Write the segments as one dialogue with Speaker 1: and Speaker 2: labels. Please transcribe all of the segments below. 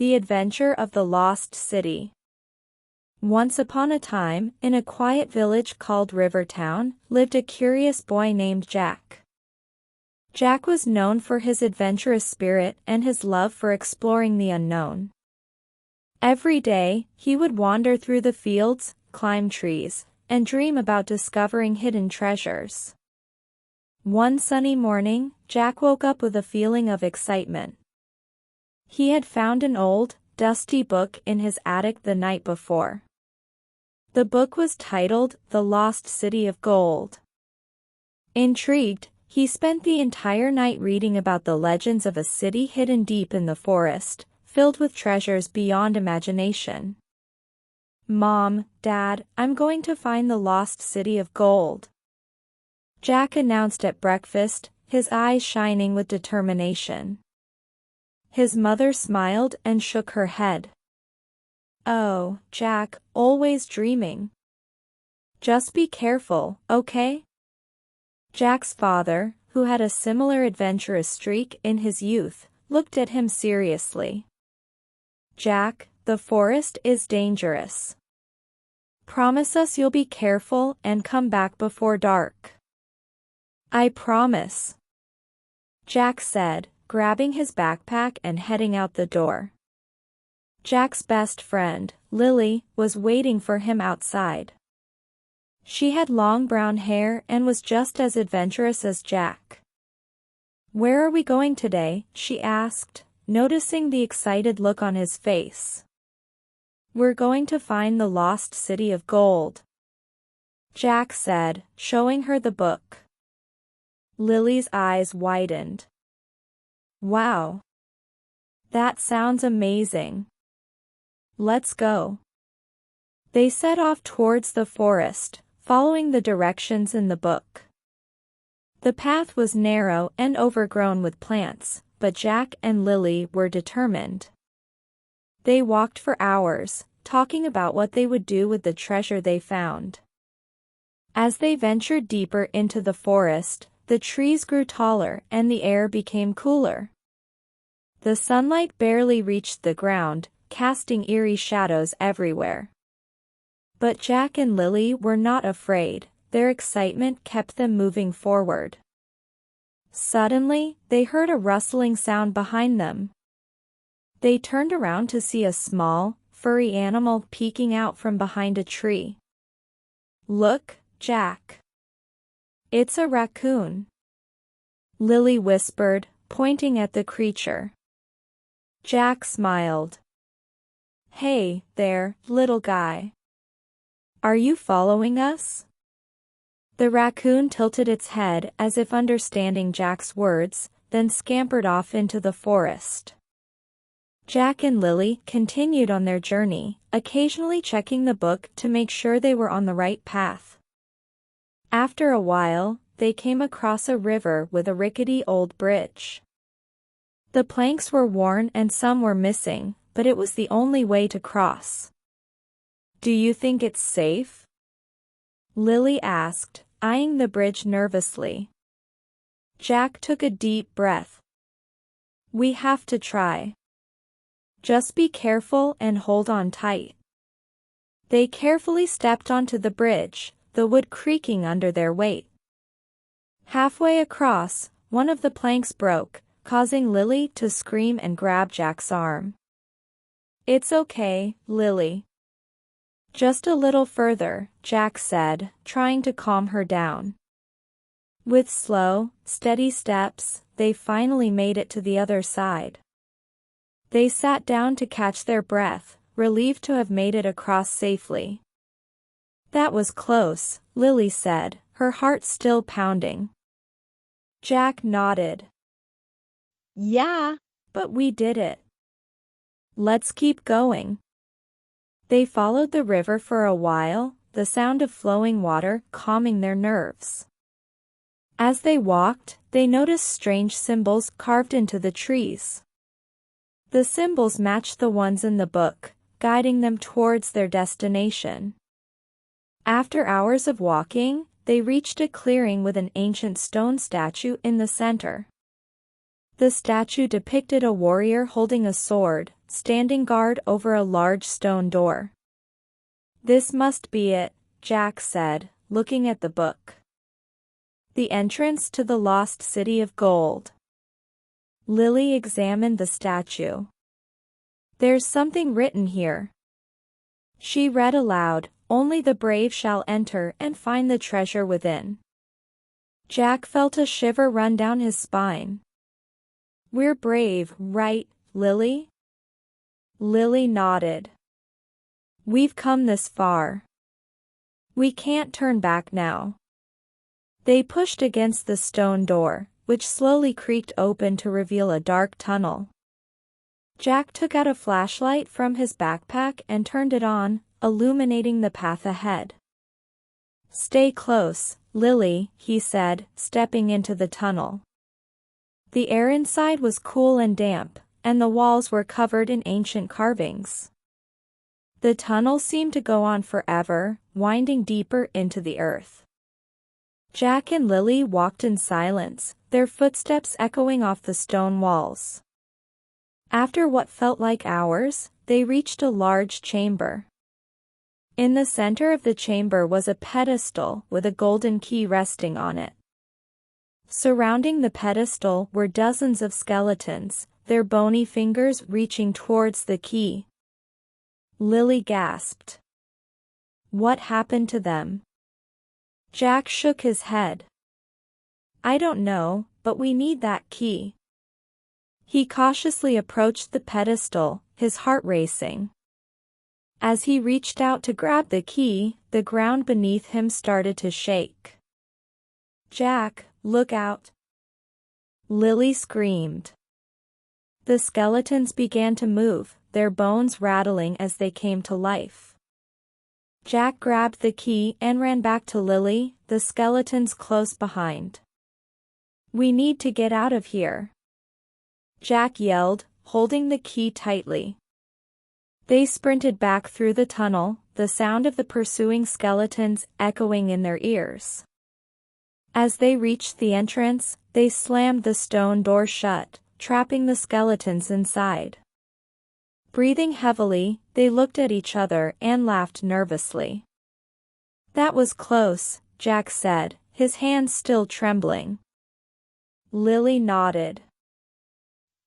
Speaker 1: The Adventure of the Lost City. Once upon a time, in a quiet village called Rivertown, lived a curious boy named Jack. Jack was known for his adventurous spirit and his love for exploring the unknown. Every day, he would wander through the fields, climb trees, and dream about discovering hidden treasures. One sunny morning, Jack woke up with a feeling of excitement. He had found an old, dusty book in his attic the night before. The book was titled The Lost City of Gold. Intrigued, he spent the entire night reading about the legends of a city hidden deep in the forest, filled with treasures beyond imagination. "Mom, Dad, I'm going to find the lost city of gold," Jack announced at breakfast, his eyes shining with determination. His mother smiled and shook her head. "Oh, Jack, always dreaming. Just be careful, okay?" Jack's father, who had a similar adventurous streak in his youth, looked at him seriously. "Jack, the forest is dangerous. Promise us you'll be careful and come back before dark." "I promise," Jack said, grabbing his backpack and heading out the door. Jack's best friend, Lily, was waiting for him outside. She had long brown hair and was just as adventurous as Jack. "Where are we going today?" she asked, noticing the excited look on his face. "We're going to find the lost city of gold," Jack said, showing her the book. Lily's eyes widened. "Wow. That sounds amazing. Let's go." They set off towards the forest, following the directions in the book. The path was narrow and overgrown with plants, but Jack and Lily were determined. They walked for hours, talking about what they would do with the treasure they found. As they ventured deeper into the forest, the trees grew taller and the air became cooler. The sunlight barely reached the ground, casting eerie shadows everywhere. But Jack and Lily were not afraid, their excitement kept them moving forward. Suddenly, they heard a rustling sound behind them. They turned around to see a small, furry animal peeking out from behind a tree. "Look, Jack. It's a raccoon," Lily whispered, pointing at the creature. Jack smiled. "Hey, there, little guy. Are you following us?" The raccoon tilted its head as if understanding Jack's words, then scampered off into the forest. Jack and Lily continued on their journey, occasionally checking the book to make sure they were on the right path. After a while, they came across a river with a rickety old bridge. The planks were worn and some were missing, but it was the only way to cross. "Do you think it's safe?" Lily asked, eyeing the bridge nervously. Jack took a deep breath. "We have to try. Just be careful and hold on tight." They carefully stepped onto the bridge, the wood creaking under their weight. Halfway across, one of the planks broke, causing Lily to scream and grab Jack's arm. "It's okay, Lily. Just a little further," Jack said, trying to calm her down. With slow, steady steps, they finally made it to the other side. They sat down to catch their breath, relieved to have made it across safely. "That was close," Lily said, her heart still pounding. Jack nodded. "Yeah, but we did it. Let's keep going." They followed the river for a while, the sound of flowing water calming their nerves. As they walked, they noticed strange symbols carved into the trees. The symbols matched the ones in the book, guiding them towards their destination. After hours of walking, they reached a clearing with an ancient stone statue in the center. The statue depicted a warrior holding a sword, standing guard over a large stone door. "This must be it," Jack said, looking at the book. "The entrance to the lost city of gold." Lily examined the statue. "There's something written here." She read aloud, "Only the brave shall enter and find the treasure within." Jack felt a shiver run down his spine. "We're brave, right, Lily?" Lily nodded. "We've come this far. We can't turn back now." They pushed against the stone door, which slowly creaked open to reveal a dark tunnel. Jack took out a flashlight from his backpack and turned it on, illuminating the path ahead. "Stay close, Lily," he said, stepping into the tunnel. The air inside was cool and damp, and the walls were covered in ancient carvings. The tunnel seemed to go on forever, winding deeper into the earth. Jack and Lily walked in silence, their footsteps echoing off the stone walls. After what felt like hours, they reached a large chamber. In the center of the chamber was a pedestal with a golden key resting on it. Surrounding the pedestal were dozens of skeletons, their bony fingers reaching towards the key. Lily gasped. "What happened to them?" Jack shook his head. "I don't know, but we need that key." He cautiously approached the pedestal, his heart racing. As he reached out to grab the key, the ground beneath him started to shake. "Jack, look out!" Lily screamed. The skeletons began to move, their bones rattling as they came to life. Jack grabbed the key and ran back to Lily, the skeletons close behind. "We need to get out of here," Jack yelled, holding the key tightly. They sprinted back through the tunnel, the sound of the pursuing skeletons echoing in their ears. As they reached the entrance, they slammed the stone door shut, trapping the skeletons inside. Breathing heavily, they looked at each other and laughed nervously. "That was close," Jack said, his hands still trembling. Lily nodded.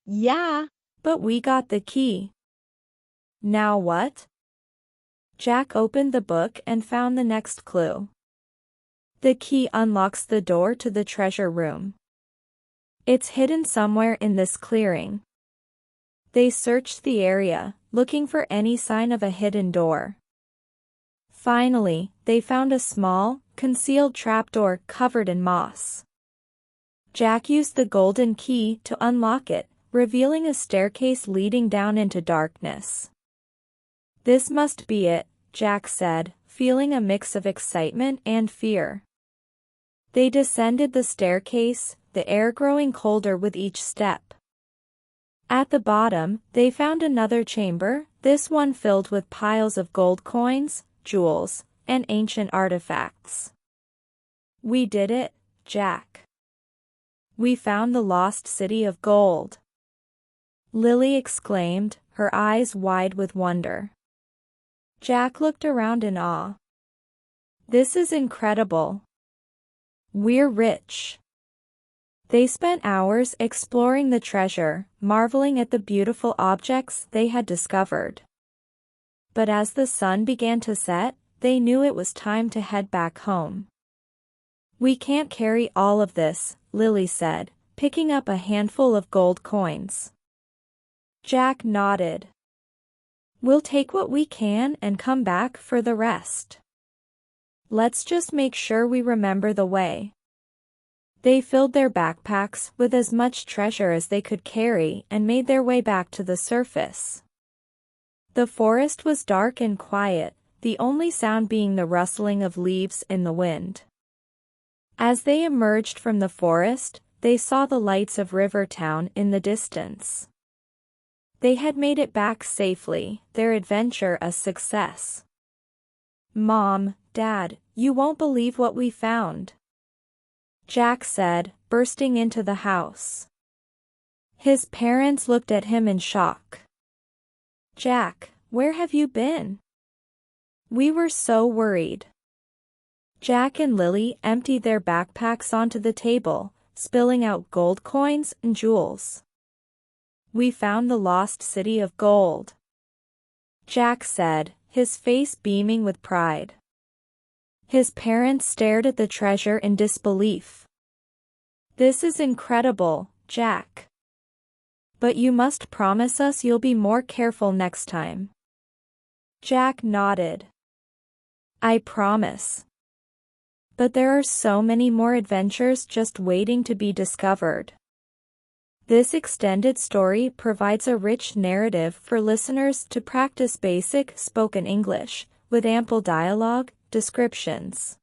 Speaker 2: "Yeah,
Speaker 1: "But we got the key." "Now what?" Jack opened the book and found the next clue. The key unlocks the door to the treasure room. It's hidden somewhere in this clearing. They searched the area, looking for any sign of a hidden door. Finally, they found a small, concealed trapdoor covered in moss. Jack used the golden key to unlock it, revealing a staircase leading down into darkness. "This must be it," Jack said, feeling a mix of excitement and fear. They descended the staircase, the air growing colder with each step. At the bottom, they found another chamber, this one filled with piles of gold coins, jewels, and ancient artifacts. "We did it, Jack. We found the lost city of gold," Lily exclaimed, her eyes wide with wonder. Jack looked around in awe. "This is incredible. We're rich." They spent hours exploring the treasure, marveling at the beautiful objects they had discovered. But as the sun began to set, they knew it was time to head back home. "We can't carry all of this," Lily said, picking up a handful of gold coins. Jack nodded. "We'll take what we can and come back for the rest. Let's just make sure we remember the way." They filled their backpacks with as much treasure as they could carry and made their way back to the surface. The forest was dark and quiet, the only sound being the rustling of leaves in the wind. As they emerged from the forest, they saw the lights of Rivertown in the distance. They had made it back safely, their adventure a success. "Mom, Dad, you won't believe what we found," Jack said, bursting into the house. His parents looked at him in shock. "Jack, where have you been? We were so worried." Jack and Lily emptied their backpacks onto the table, spilling out gold coins and jewels. "We found the lost city of gold," Jack said, his face beaming with pride. His parents stared at the treasure in disbelief. "This is incredible, Jack. But you must promise us you'll be more careful next time." Jack nodded. "I promise. But there are so many more adventures just waiting to be discovered." This extended story provides a rich narrative for listeners to practice basic spoken English, with ample dialogue, descriptions,